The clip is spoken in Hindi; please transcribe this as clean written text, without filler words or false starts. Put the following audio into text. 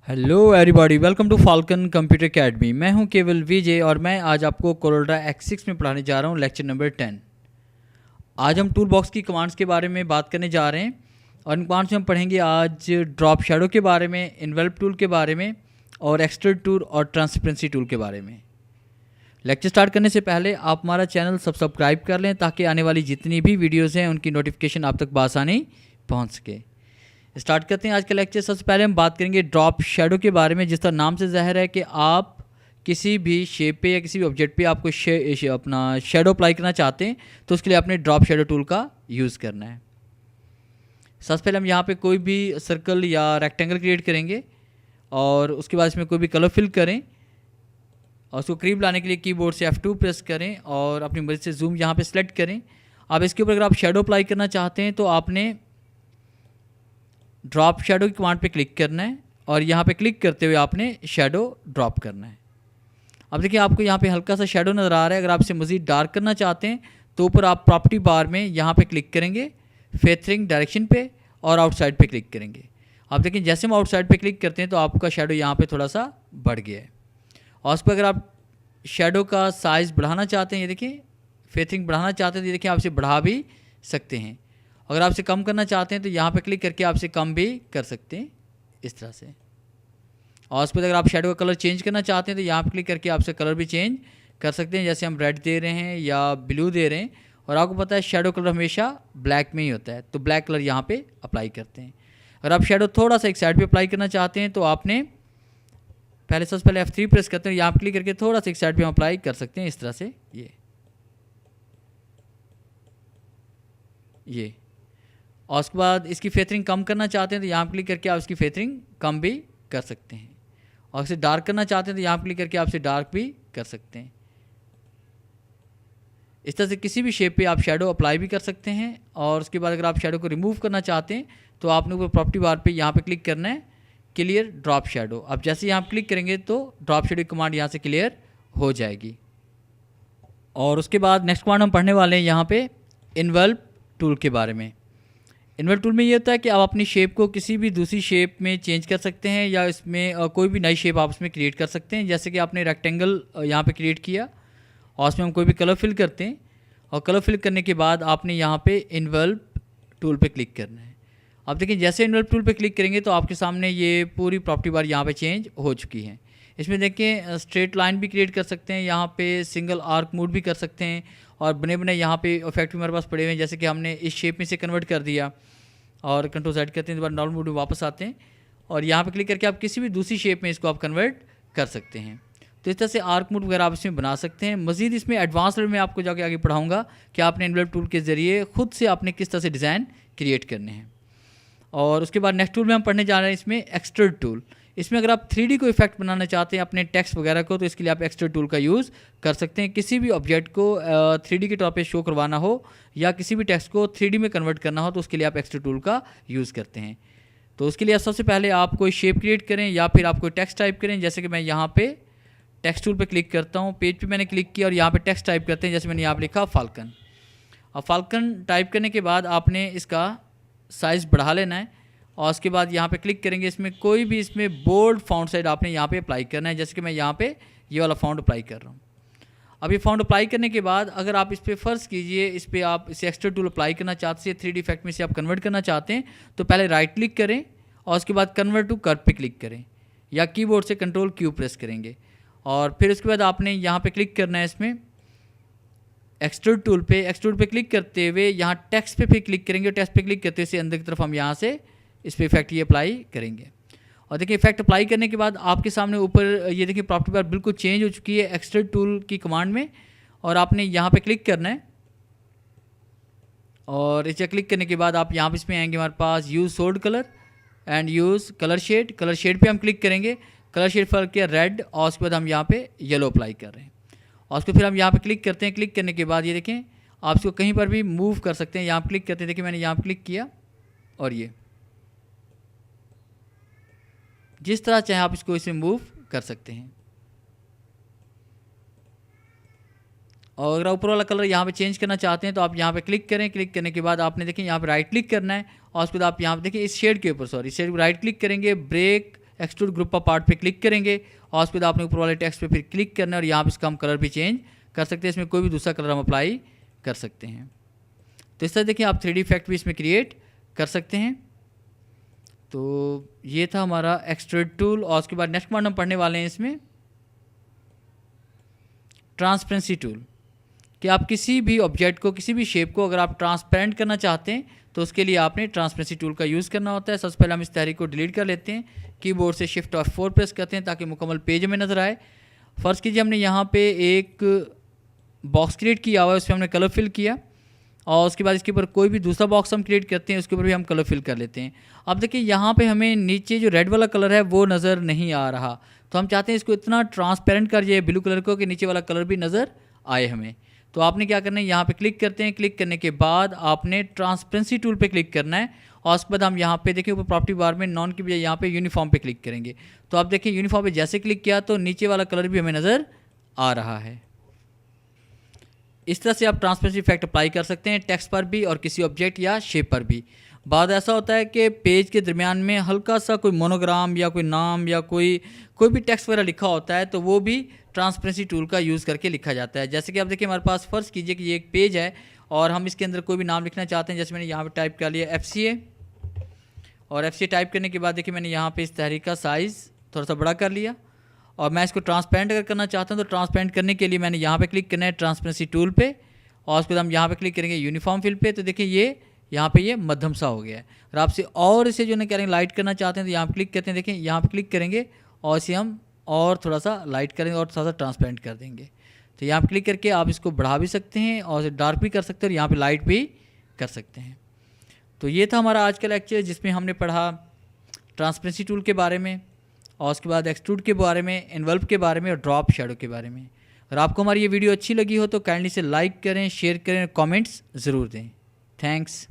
Hello everybody, welcome to Falcon computer academy. मैं हूं केवल विजय और मैं आज आपको कोरोल्ड्रा X6 में पढ़ाने जा रहा हूं लेक्चर नंबर 10। आज हम टूल बॉक्स की कमांड्स के बारे में बात करने जा रहे हैं और इन कमांड्स में हम पढ़ेंगे आज ड्रॉप शैडो के बारे में, इन्वेल्प टूल के बारे में और एक्सट्रूड टूल और ट्रांसपेरेंसी टूल के बारे में। लेक्चर स्टार्ट करने से पहले आप हमारा चैनल सब्सक्राइब कर लें ताकि आने वाली जितनी भी वीडियोज़ हैं उनकी नोटिफिकेशन आप तक बआसानी पहुँच सके। स्टार्ट करते हैं आज का लेक्चर। सबसे पहले हम बात करेंगे ड्रॉप शैडो के बारे में, जिसका नाम से ज़ाहिर है कि आप किसी भी शेप पे या किसी भी ऑब्जेक्ट पे आपको अपना शैडो अप्लाई करना चाहते हैं तो उसके लिए आपने ड्रॉप शैडो टूल का यूज़ करना है। सबसे पहले हम यहाँ पे कोई भी सर्कल या रेक्टेंगल क्रिएट करेंगे और उसके बाद इसमें कोई भी कलर फिल करें और उसको करीब लाने के लिए कीबोर्ड से F2 प्रेस करें और अपनी मर्जी से जूम यहाँ पर सेलेक्ट करें। अब इसके ऊपर अगर आप शैडो अप्लाई करना चाहते हैं तो आपने ड्रॉप शैडो की कमांड पे क्लिक करना है और यहाँ पे क्लिक करते हुए आपने शैडो ड्रॉप करना है। अब देखिए आपको यहाँ पे हल्का सा शैडो नज़र आ रहा है। अगर आप इसे मज़ीद डार्क करना चाहते हैं तो ऊपर आप प्रॉपर्टी बार में यहाँ पे क्लिक करेंगे, फेथरिंग डायरेक्शन पे और आउटसाइड पे क्लिक करेंगे। आप देखिए जैसे हम आउटसाइड पे क्लिक करते हैं तो आपका शैडो यहाँ पे थोड़ा सा बढ़ गया है। और उस पर अगर आप शैडो का साइज़ बढ़ाना चाहते हैं, ये देखिए फेथरिंग बढ़ाना चाहते हैं तो ये देखिए आप इसे बढ़ा भी सकते हैं। अगर आप इसे कम करना चाहते हैं तो यहाँ पे क्लिक करके आप इसे कम भी कर सकते हैं इस तरह से। और उस पर अगर आप शैडो का कलर चेंज करना चाहते हैं तो यहाँ पे क्लिक करके आप इसे कलर भी चेंज कर सकते हैं, जैसे हम रेड दे रहे हैं या ब्लू दे रहे हैं। और आपको पता है शैडो कलर हमेशा ब्लैक में ही होता है तो ब्लैक कलर यहाँ पर अप्लाई करते हैं। अगर आप शैडो थोड़ा सा एक साइड पर अप्लाई करना चाहते हैं तो आपने सबसे पहले F3 प्रेस करते हैं, यहाँ पर क्लिक करके थोड़ा सा एक साइड पर हम अप्लाई कर सकते हैं इस तरह से। ये और उसके बाद इसकी फेथरिंग कम करना चाहते हैं तो यहाँ क्लिक करके आप इसकी फेथरिंग कम भी कर सकते हैं। और इसे डार्क करना चाहते हैं तो यहाँ क्लिक करके आप इसे डार्क भी कर सकते हैं। इस तरह से किसी भी शेप पे आप शैडो अप्लाई भी कर सकते हैं। और उसके बाद अगर आप शैडो को रिमूव करना चाहते हैं तो आपने ऊपर प्रॉपर्टी बार पे यहाँ पे क्लिक करना है, क्लियर ड्रॉप शैडो। अब जैसे यहाँ क्लिक करेंगे तो ड्रॉप शैडो कमांड यहाँ से क्लियर हो जाएगी। और उसके बाद नेक्स्ट कमांड हम पढ़ने वाले हैं यहाँ पे इन्वेल्प टूल के बारे में। इन्वेल्प टूल में ये होता है कि आप अपनी शेप को किसी भी दूसरी शेप में चेंज कर सकते हैं या इसमें कोई भी नई शेप आप उसमें क्रिएट कर सकते हैं। जैसे कि आपने रेक्टेंगल यहाँ पे क्रिएट किया और उसमें हम कोई भी कलर फिल करते हैं और कलर फिल करने के बाद आपने यहाँ पे इन्वेल्प टूल पे क्लिक करना है। अब देखिए जैसे इन्वेल्प टूल पे क्लिक करेंगे तो आपके सामने ये पूरी प्रॉपर्टी बार यहाँ पर चेंज हो चुकी है। इसमें देखिए स्ट्रेट लाइन भी क्रिएट कर सकते हैं, यहाँ पे सिंगल आर्क मूड भी कर सकते हैं और बने बने यहाँ पे इफेक्ट भी हमारे पास पड़े हुए हैं। जैसे कि हमने इस शेप में से कन्वर्ट कर दिया और कंट्रोल Z करते हैं तो नॉर्मल मोड में वापस आते हैं और यहाँ पे क्लिक करके आप किसी भी दूसरी शेप में इसको आप कन्वर्ट कर सकते हैं। तो इस तरह से आर्क मूड वगैरह आप इसमें बना सकते हैं। मज़ीद इसमें एडवांस लेवल में आपको जाके आगे पढ़ाऊँगा कि आपने इन्वेल्प टूल के ज़रिए खुद से आपने किस तरह से डिज़ाइन क्रिएट करने हैं। और उसके बाद नेक्स्ट टूल में हम पढ़ने जा रहे हैं इसमें एक्सट्रूड टूल। इसमें अगर आप 3D को इफेक्ट बनाना चाहते हैं अपने टेक्स्ट वगैरह को तो इसके लिए आप एक्सट्रूड टूल का यूज़ कर सकते हैं। किसी भी ऑब्जेक्ट को 3D के तौर पे शो करवाना हो या किसी भी टेक्स्ट को 3D में कन्वर्ट करना हो तो उसके लिए आप एक्सट्रूड टूल का यूज़ करते हैं। तो उसके लिए सबसे पहले आप कोई शेप क्रिएट करें या फिर आप कोई टेक्स्ट टाइप करें। जैसे कि मैं यहाँ पे टेक्स्ट टूल पर क्लिक करता हूँ, पेज पर मैंने क्लिक किया और यहाँ पर टेक्स्ट टाइप करते हैं। जैसे मैंने यहाँ पर लिखा फाल्कन। अब फाल्कन टाइप करने के बाद आपने इसका साइज़ बढ़ा लेना है और उसके बाद यहाँ पे क्लिक करेंगे। इसमें कोई भी इसमें बोल्ड फॉन्ट साइज आपने यहाँ पे अप्लाई करना है। जैसे कि मैं यहाँ पे ये वाला फॉन्ट अप्लाई कर रहा हूँ। अब ये फॉन्ट अप्लाई करने के बाद अगर आप इस पर फ़र्ज़ कीजिए इस पर आप इसे एक्सट्रूड टूल अप्लाई करना चाहते हैं, 3D इफेक्ट में से आप कन्वर्ट करना चाहते हैं तो पहले राइट क्लिक करें और उसके बाद कन्वर्ट टू कर्व पे क्लिक करें या कीबोर्ड से कंट्रोल Q प्रेस करेंगे। और फिर उसके बाद आपने यहाँ पर क्लिक करना है इसमें एक्सट्रूड टूल पे। एक्सट्रूड पे क्लिक करते हुए यहाँ टेक्स्ट पे फिर क्लिक करेंगे। टेक्स्ट पे क्लिक करते हुए अंदर की तरफ हम यहाँ से इस पर इफेक्ट ये अप्लाई करेंगे। और देखिए इफेक्ट अप्लाई करने के बाद आपके सामने ऊपर ये देखिए प्रॉपर्टी बार बिल्कुल चेंज हो चुकी है एक्सट्रूड टूल की कमांड में। और आपने यहाँ पे क्लिक करना है और इसे क्लिक करने के बाद आप यहाँ पे इसमें आएंगे हमारे पास use solid colour and use colour shade. Colour shade पे हम क्लिक करेंगे। कलर शेड फॉर किया रेड और उसके बाद हम यहाँ पे येलो अप्लाई कर रहे हैं और उसको फिर हम यहाँ पे क्लिक करते हैं। क्लिक करने के बाद ये देखें आप इसको कहीं पर भी मूव कर सकते हैं। यहाँ पर क्लिक करते हैं, देखिए मैंने यहाँ पर क्लिक किया और ये जिस तरह चाहे आप इसको इसे मूव कर सकते हैं। और अगर ऊपर वाला कलर यहाँ पे चेंज करना चाहते हैं तो आप यहाँ पे क्लिक करें। क्लिक करने के बाद आपने देखिए यहाँ पे राइट क्लिक करना है और उसके बाद आप यहाँ पे देखिए इस शेड के ऊपर शेड राइट क्लिक करेंगे, break extrude group of part पे क्लिक करेंगे और उसके बाद आपने ऊपर वाले टेक्स्ट पे फिर क्लिक करना है और यहाँ पे इसका हम कलर भी चेंज कर सकते हैं। इसमें कोई भी दूसरा कलर हम अप्लाई कर सकते हैं। तो इस तरह देखिए आप 3D इफेक्ट भी इसमें क्रिएट कर सकते हैं। तो ये था हमारा एक्सट्रूड टूल। और उसके बाद नेक्स्ट कमांड हम पढ़ने वाले हैं इसमें ट्रांसपेरेंसी टूल, कि आप किसी भी ऑब्जेक्ट को, किसी भी शेप को अगर आप ट्रांसपेरेंट करना चाहते हैं तो उसके लिए आपने ट्रांसपेरेंसी टूल का यूज़ करना होता है। सबसे पहले हम इस तहरीक को डिलीट कर लेते हैं, कीबोर्ड से शिफ्ट और 4 प्रेस करते हैं ताकि मुकम्मल पेज हमें नज़र आए। फ़र्ज़ कीजिए हमने यहाँ पे एक बॉक्स क्रिएट किया हुआ है, उसमें हमने कलर फिल किया और उसके बाद इसके ऊपर कोई भी दूसरा बॉक्स हम क्रिएट करते हैं, उसके ऊपर भी हम कलर फिल कर लेते हैं। अब देखिए यहाँ पे हमें नीचे जो रेड वाला कलर है वो नज़र नहीं आ रहा, तो हम चाहते हैं इसको इतना ट्रांसपेरेंट कर दिए ब्लू कलर को कि नीचे वाला कलर भी नज़र आए हमें। तो आपने क्या करना है, यहाँ पे क्लिक करते हैं। क्लिक करने के बाद आपने ट्रांसपेरेंसी टूल पे क्लिक करना है और उसके बाद हम यहाँ पे देखिए ऊपर प्रॉपर्टी बार में नॉन की बजाय यहाँ पे यूनिफॉर्म पे क्लिक करेंगे। तो आप देखिए यूनिफॉर्म पे जैसे क्लिक किया तो नीचे वाला कलर भी हमें नज़र आ रहा है। इस तरह से आप ट्रांसपेरेंसी इफेक्ट अप्लाई कर सकते हैं टेक्स्ट पर भी और किसी ऑब्जेक्ट या शेप पर भी। बाद ऐसा होता है कि पेज के दरमियान में हल्का सा कोई मोनोग्राम या कोई नाम या कोई भी टेक्स्ट वगैरह लिखा होता है तो वो भी ट्रांसपेरेंसी टूल का यूज़ करके लिखा जाता है। जैसे कि आप देखिए हमारे पास फ़र्ज़ कीजिए कि ये एक पेज है और हम इसके अंदर कोई भी नाम लिखना चाहते हैं। जैसे मैंने यहाँ पे टाइप कर लिया FCA और FCA टाइप करने के बाद देखिए मैंने यहाँ पे इस तहरीक का साइज़ थोड़ा सा बड़ा कर लिया और मैं इसको ट्रांसपेरेंट अगर करना चाहता हूँ तो ट्रांसपेरेंट करने के लिए मैंने यहाँ पे क्लिक करना है ट्रांसपेरेंसी टूल पे और उसके बाद हम यहाँ पे क्लिक करेंगे यूनिफॉर्म फिल पे। तो देखिए ये यहाँ पे ये मध्यम सा हो गया है। और आपसे और इसे जो है कह रहे हैं लाइट करना चाहते हैं तो यहाँ पे क्लिक करते हैं। देखिए यहाँ पे क्लिक करेंगे और इसे हम और थोड़ा सा लाइट करेंगे और थोड़ा सा ट्रांसपेरेंट कर देंगे। तो यहाँ पे क्लिक करके आप इसको बढ़ा भी सकते हैं और डार्क भी कर सकते हैं और यहाँ पे लाइट भी कर सकते हैं। तो ये था हमारा आज का लेक्चर जिसमें हमने पढ़ा ट्रांसपेरेंसी टूल के बारे में और उसके बाद एक्सट्रूड के बारे में, एनवल्प के बारे में और ड्रॉप शैडो के बारे में। अगर आपको हमारी ये वीडियो अच्छी लगी हो तो काइंडली से लाइक करें, शेयर करें, कमेंट्स ज़रूर दें। थैंक्स।